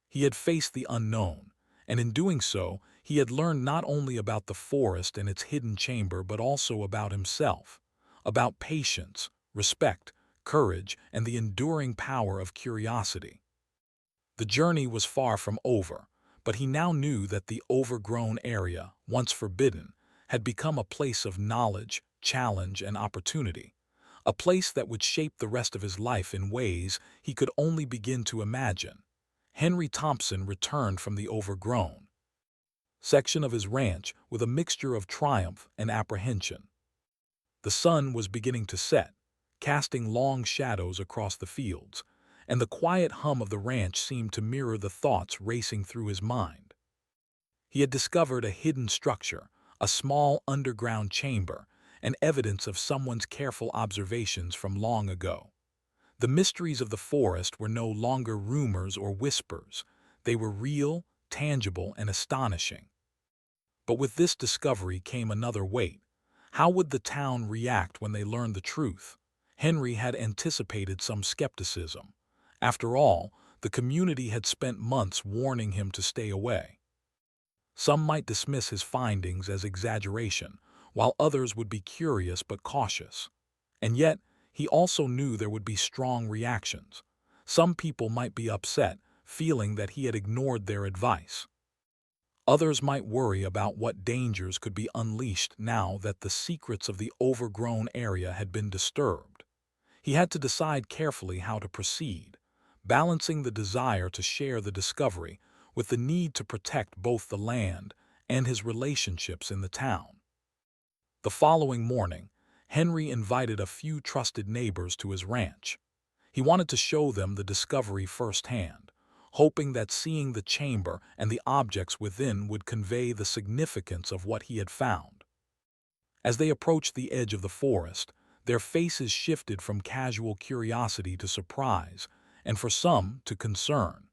He had faced the unknown, and in doing so, he had learned not only about the forest and its hidden chamber but also about himself, about patience, respect, courage, and the enduring power of curiosity. The journey was far from over, but he now knew that the overgrown area, once forbidden, had become a place of knowledge, challenge, and opportunity, a place that would shape the rest of his life in ways he could only begin to imagine. Henry Thompson returned from the overgrown section of his ranch with a mixture of triumph and apprehension. The sun was beginning to set, casting long shadows across the fields, and the quiet hum of the ranch seemed to mirror the thoughts racing through his mind. He had discovered a hidden structure, a small underground chamber, and evidence of someone's careful observations from long ago. The mysteries of the forest were no longer rumors or whispers. They were real, tangible, and astonishing. But with this discovery came another weight. How would the town react when they learned the truth? Henry had anticipated some skepticism. After all, the community had spent months warning him to stay away. Some might dismiss his findings as exaggeration, while others would be curious but cautious. And yet, he also knew there would be strong reactions. Some people might be upset, feeling that he had ignored their advice. Others might worry about what dangers could be unleashed now that the secrets of the overgrown area had been disturbed. He had to decide carefully how to proceed, balancing the desire to share the discovery with the need to protect both the land and his relationships in the town. The following morning, Henry invited a few trusted neighbors to his ranch. He wanted to show them the discovery firsthand, hoping that seeing the chamber and the objects within would convey the significance of what he had found. As they approached the edge of the forest, their faces shifted from casual curiosity to surprise, and for some to concern.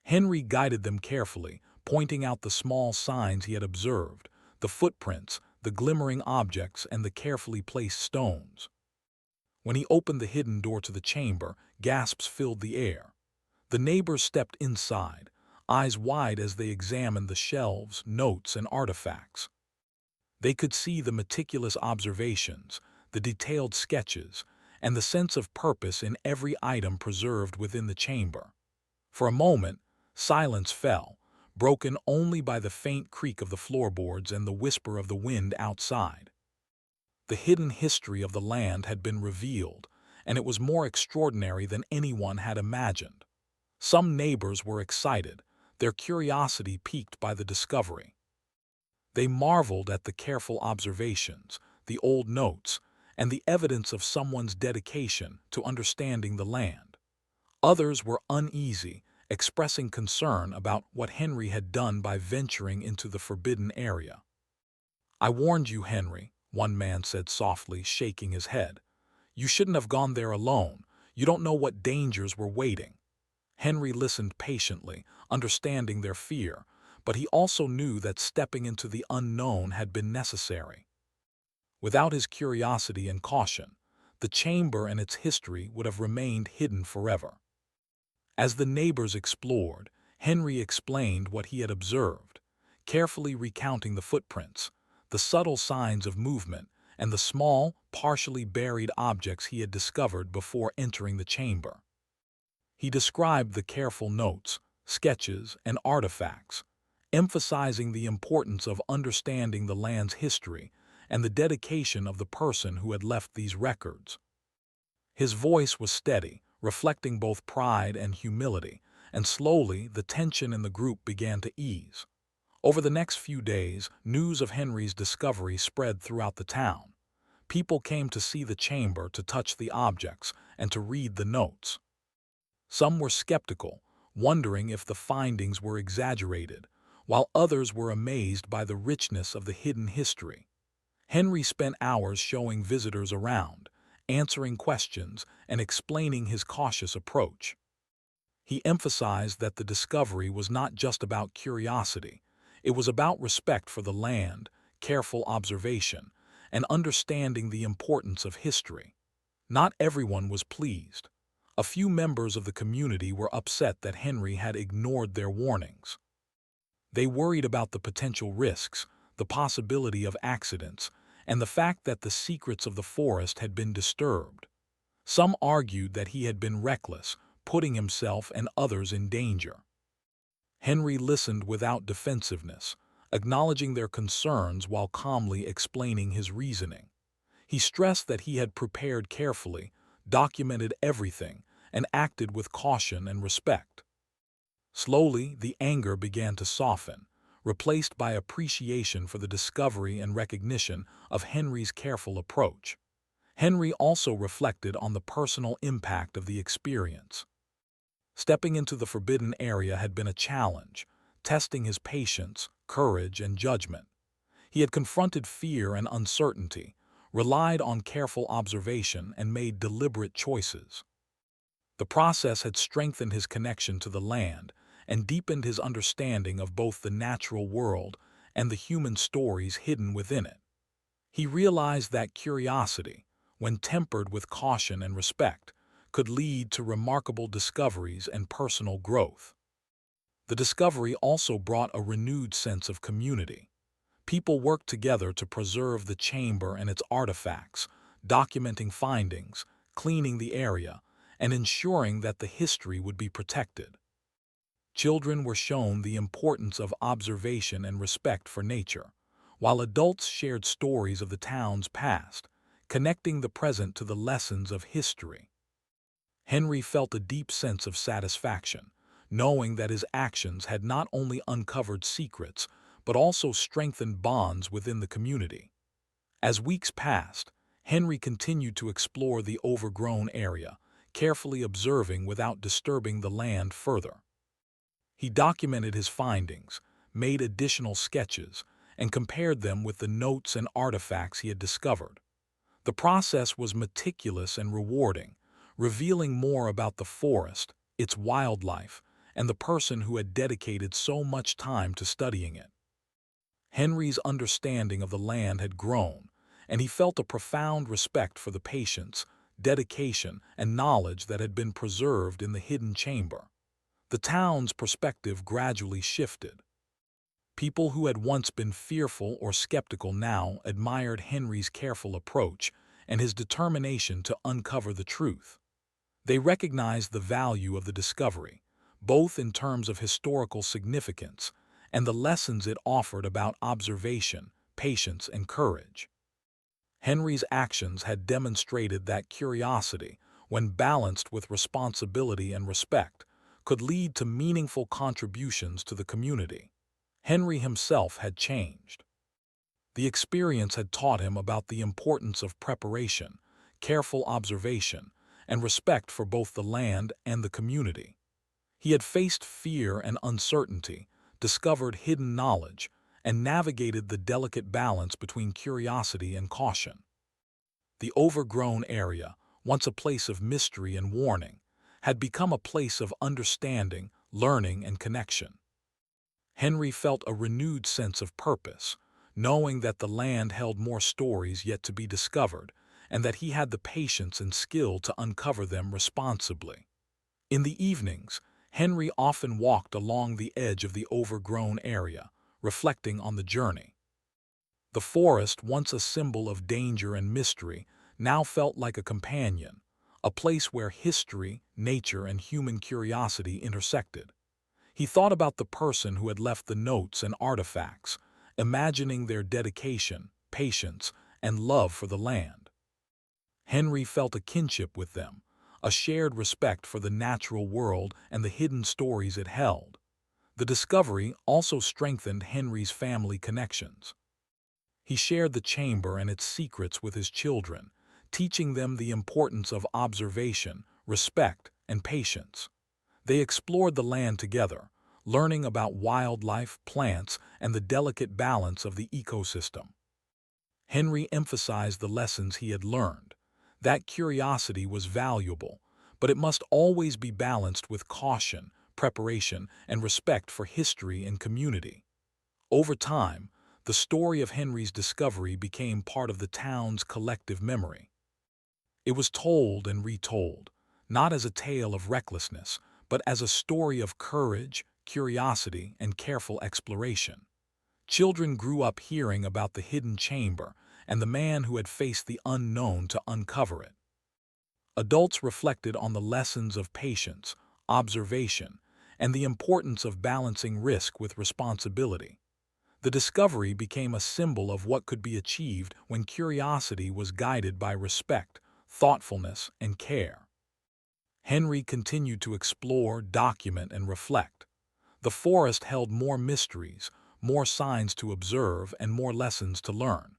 Henry guided them carefully, pointing out the small signs he had observed, the footprints, the glimmering objects, and the carefully placed stones. When he opened the hidden door to the chamber, gasps filled the air. The neighbors stepped inside, eyes wide as they examined the shelves, notes, and artifacts. They could see the meticulous observations, the detailed sketches, and the sense of purpose in every item preserved within the chamber. For a moment, silence fell, broken only by the faint creak of the floorboards and the whisper of the wind outside. The hidden history of the land had been revealed, and it was more extraordinary than anyone had imagined. Some neighbors were excited, their curiosity piqued by the discovery. They marveled at the careful observations, the old notes, and the evidence of someone's dedication to understanding the land. Others were uneasy, expressing concern about what Henry had done by venturing into the forbidden area. "I warned you, Henry," one man said softly, shaking his head. "You shouldn't have gone there alone. You don't know what dangers were waiting." Henry listened patiently, understanding their fear, but he also knew that stepping into the unknown had been necessary. Without his curiosity and caution, the chamber and its history would have remained hidden forever. As the neighbors explored, Henry explained what he had observed, carefully recounting the footprints, the subtle signs of movement, and the small, partially buried objects he had discovered before entering the chamber. He described the careful notes, sketches, and artifacts, emphasizing the importance of understanding the land's history and the dedication of the person who had left these records. His voice was steady, reflecting both pride and humility, and slowly the tension in the group began to ease. Over the next few days, news of Henry's discovery spread throughout the town. People came to see the chamber, to touch the objects, and to read the notes. Some were skeptical, wondering if the findings were exaggerated, while others were amazed by the richness of the hidden history. Henry spent hours showing visitors around, answering questions, and explaining his cautious approach. He emphasized that the discovery was not just about curiosity. It was about respect for the land, careful observation, and understanding the importance of history. Not everyone was pleased. A few members of the community were upset that Henry had ignored their warnings. They worried about the potential risks, the possibility of accidents, and the fact that the secrets of the forest had been disturbed. Some argued that he had been reckless, putting himself and others in danger. Henry listened without defensiveness, acknowledging their concerns while calmly explaining his reasoning. He stressed that he had prepared carefully, documented everything, and acted with caution and respect. Slowly, the anger began to soften, replaced by appreciation for the discovery and recognition of Henry's careful approach. Henry also reflected on the personal impact of the experience. Stepping into the forbidden area had been a challenge, testing his patience, courage, and judgment. He had confronted fear and uncertainty, relied on careful observation, and made deliberate choices. The process had strengthened his connection to the land and deepened his understanding of both the natural world and the human stories hidden within it. He realized that curiosity, when tempered with caution and respect, could lead to remarkable discoveries and personal growth. The discovery also brought a renewed sense of community. People worked together to preserve the chamber and its artifacts, documenting findings, cleaning the area, and ensuring that the history would be protected. Children were shown the importance of observation and respect for nature, while adults shared stories of the town's past, connecting the present to the lessons of history. Henry felt a deep sense of satisfaction, knowing that his actions had not only uncovered secrets, but also strengthened bonds within the community. As weeks passed, Henry continued to explore the overgrown area, carefully observing without disturbing the land further. He documented his findings, made additional sketches, and compared them with the notes and artifacts he had discovered. The process was meticulous and rewarding, revealing more about the forest, its wildlife, and the person who had dedicated so much time to studying it. Henry's understanding of the land had grown, and he felt a profound respect for the patience, dedication, and knowledge that had been preserved in the hidden chamber. The town's perspective gradually shifted. People who had once been fearful or skeptical now admired Henry's careful approach and his determination to uncover the truth. They recognized the value of the discovery, both in terms of historical significance and the lessons it offered about observation, patience, and courage. Henry's actions had demonstrated that curiosity, when balanced with responsibility and respect, could lead to meaningful contributions to the community. Henry himself had changed. The experience had taught him about the importance of preparation, careful observation, and respect for both the land and the community. He had faced fear and uncertainty, discovered hidden knowledge, and navigated the delicate balance between curiosity and caution. The overgrown area, once a place of mystery and warning, had become a place of understanding, learning, and connection. Henry felt a renewed sense of purpose, knowing that the land held more stories yet to be discovered, and that he had the patience and skill to uncover them responsibly. In the evenings, Henry often walked along the edge of the overgrown area, reflecting on the journey. The forest, once a symbol of danger and mystery, now felt like a companion, a place where history, nature, and human curiosity intersected. He thought about the person who had left the notes and artifacts, imagining their dedication, patience, and love for the land. Henry felt a kinship with them, a shared respect for the natural world and the hidden stories it held. The discovery also strengthened Henry's family connections. He shared the chamber and its secrets with his children, teaching them the importance of observation, respect, and patience. They explored the land together, learning about wildlife, plants, and the delicate balance of the ecosystem. Henry emphasized the lessons he had learned. That curiosity was valuable, but it must always be balanced with caution, preparation, and respect for history and community. Over time, the story of Henry's discovery became part of the town's collective memory. It was told and retold, not as a tale of recklessness, but as a story of courage, curiosity, and careful exploration. Children grew up hearing about the hidden chamber and the man who had faced the unknown to uncover it. Adults reflected on the lessons of patience, observation, and the importance of balancing risk with responsibility. The discovery became a symbol of what could be achieved when curiosity was guided by respect, thoughtfulness, and care. Henry continued to explore, document, and reflect. The forest held more mysteries, more signs to observe, and more lessons to learn.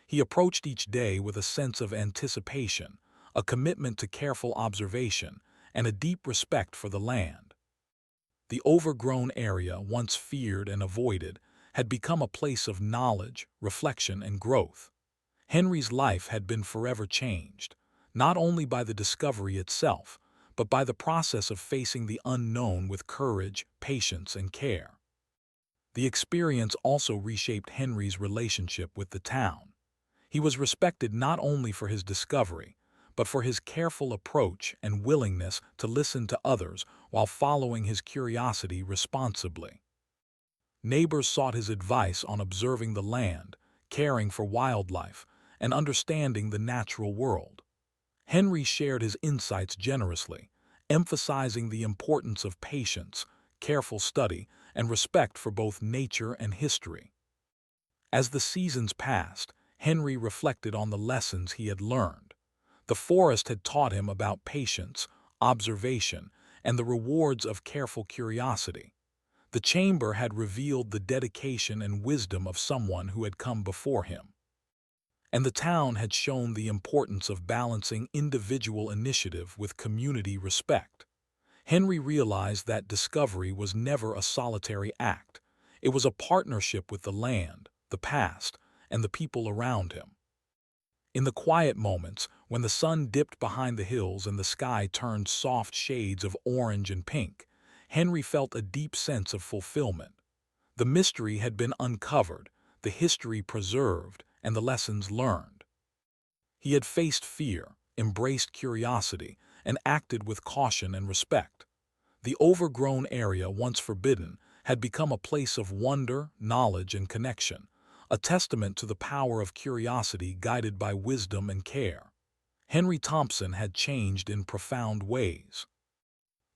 He approached each day with a sense of anticipation, a commitment to careful observation, and a deep respect for the land. The overgrown area, once feared and avoided, had become a place of knowledge, reflection, and growth. Henry's life had been forever changed, not only by the discovery itself, but by the process of facing the unknown with courage, patience, and care. The experience also reshaped Henry's relationship with the town. He was respected not only for his discovery, but for his careful approach and willingness to listen to others while following his curiosity responsibly. Neighbors sought his advice on observing the land, caring for wildlife, and understanding the natural world. Henry shared his insights generously, emphasizing the importance of patience, careful study, and respect for both nature and history. As the seasons passed, Henry reflected on the lessons he had learned. The forest had taught him about patience, observation, and the rewards of careful curiosity. The chamber had revealed the dedication and wisdom of someone who had come before him. And the town had shown the importance of balancing individual initiative with community respect. Henry realized that discovery was never a solitary act. It was a partnership with the land, the past, and the people around him. In the quiet moments, when the sun dipped behind the hills and the sky turned soft shades of orange and pink, Henry felt a deep sense of fulfillment. The mystery had been uncovered, the history preserved, and the lessons learned. He had faced fear, embraced curiosity, and acted with caution and respect. The overgrown area, once forbidden, had become a place of wonder, knowledge, and connection, a testament to the power of curiosity guided by wisdom and care. Henry Thompson had changed in profound ways.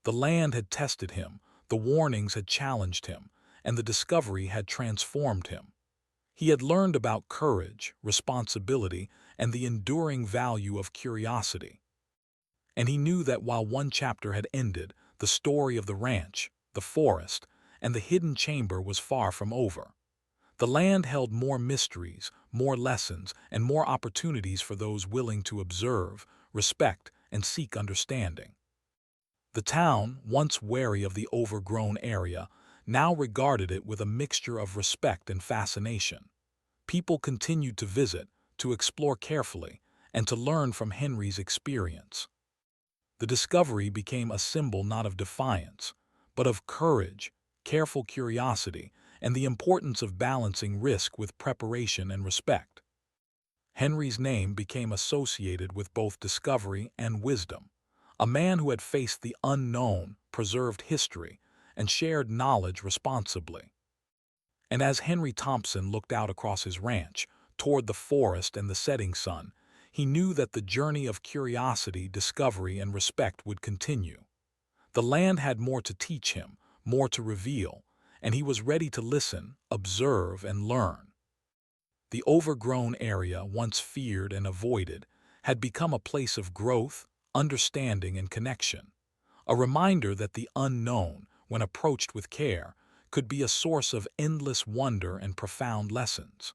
The land had tested him, the warnings had challenged him, and the discovery had transformed him. He had learned about courage, responsibility, and the enduring value of curiosity. And he knew that while one chapter had ended, the story of the ranch, the forest, and the hidden chamber was far from over. The land held more mysteries, more lessons, and more opportunities for those willing to observe, respect, and seek understanding. The town, once wary of the overgrown area, now regarded it with a mixture of respect and fascination. People continued to visit, to explore carefully, and to learn from Henry's experience. The discovery became a symbol not of defiance, but of courage, careful curiosity, and the importance of balancing risk with preparation and respect. Henry's name became associated with both discovery and wisdom, a man who had faced the unknown, preserved history, and shared knowledge responsibly. And as Henry Thompson looked out across his ranch, toward the forest and the setting sun, he knew that the journey of curiosity, discovery, and respect would continue. The land had more to teach him, more to reveal, and he was ready to listen, observe, and learn. The overgrown area, once feared and avoided, had become a place of growth, understanding, and connection, a reminder that the unknown, when approached with care, could be a source of endless wonder and profound lessons.